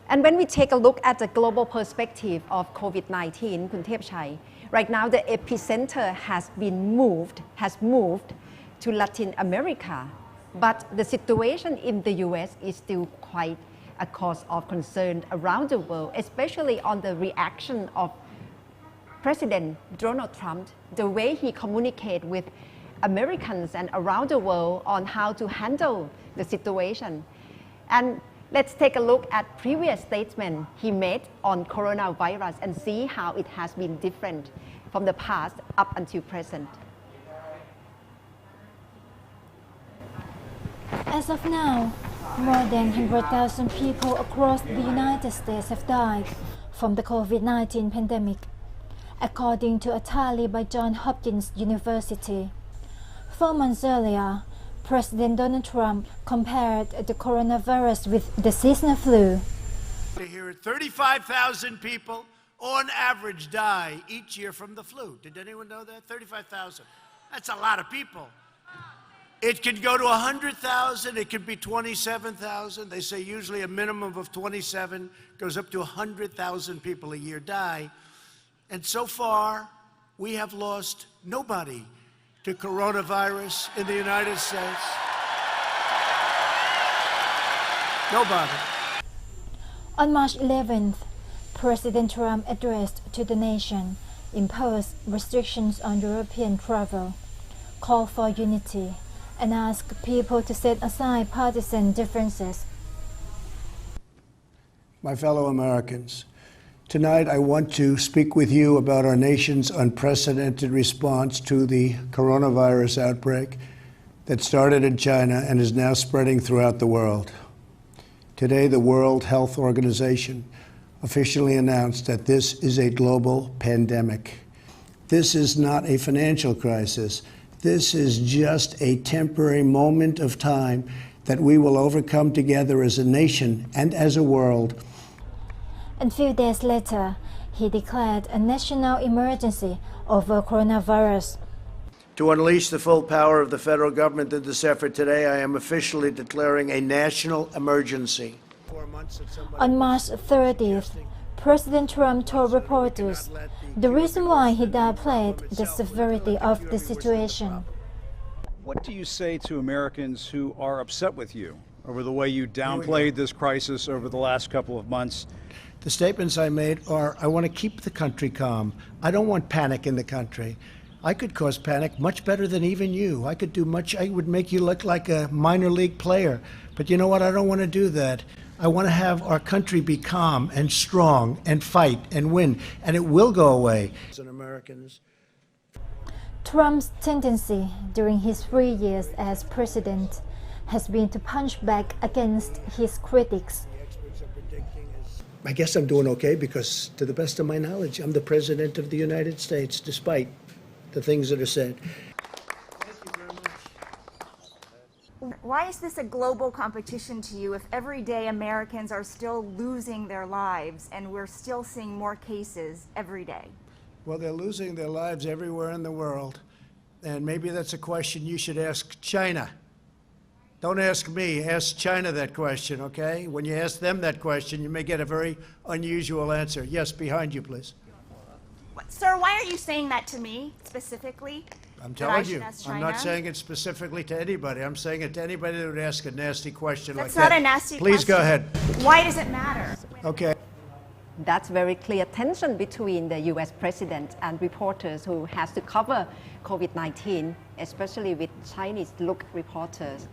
And when we take a look at the global perspective of COVID-19, Kun Thepchai, right now the epicenter has moved to Latin America. But the situation in the US is still quite a cause of concern around the world, especially on the reaction of President Donald Trump, the way he communicates with Americans and around the world on how to handle the situation. And let's take a look at previous statements he made on coronavirus and see how it has been different from the past up until present. As of now, more than 100,000 people across the United States have died from the COVID-19 pandemic, according to a tally by Johns Hopkins University. 4 months earlier, President Donald Trump compared the coronavirus with the seasonal flu. Here, 35,000 people on average die each year from the flu. Did anyone know that? 35,000. That's a lot of people. It could go to 100,000, it could be 27,000. They say usually a minimum of 27, goes up to 100,000 people a year die. And so far, we have lost nobody to coronavirus in the United States. Nobody. On March 11th, President Trump addressed to the nation, imposed restrictions on European travel, called for unity, and asked people to set aside partisan differences. My fellow Americans, tonight I want to speak with you about our nation's unprecedented response to the coronavirus outbreak that started in China and is now spreading throughout the world. Today, the World Health Organization officially announced that this is a global pandemic. This is not a financial crisis. This is just a temporary moment of time that we will overcome together as a nation and as a world. And a few days later, he declared a national emergency over coronavirus. To unleash the full power of the federal government in this effort today, I am officially declaring a national emergency. On March 30th, President Trump told reporters the reason why he downplayed the severity of the situation. What do you say to Americans who are upset with you over the way you downplayed this crisis over the last couple of months? The statements I made are, I want to keep the country calm. I don't want panic in the country. I could cause panic much better than even you. I would make you look like a minor league player. But you know what? I don't want to do that. I want to have our country be calm and strong and fight and win, and it will go away. Americans. Trump's tendency during his 3 years as president has been to punch back against his critics. I guess I'm doing okay because, to the best of my knowledge, I'm the President of the United States, despite the things that are said. Thank you very much. Why is this a global competition to you if every day Americans are still losing their lives and we're still seeing more cases every day? Well, they're losing their lives everywhere in the world, and maybe that's a question you should ask China. Don't ask me, ask China that question, okay? When you ask them that question, you may get a very unusual answer. Yes, behind you, please. Sir, why are you saying that to me specifically? I'm telling you, I'm not saying it specifically to anybody. I'm saying it to anybody that would ask a nasty question like that. That's not a nasty question. Please go ahead. Why does it matter? Okay. That's very clear tension between the US president and reporters who has to cover COVID-19, especially with Chinese look reporters.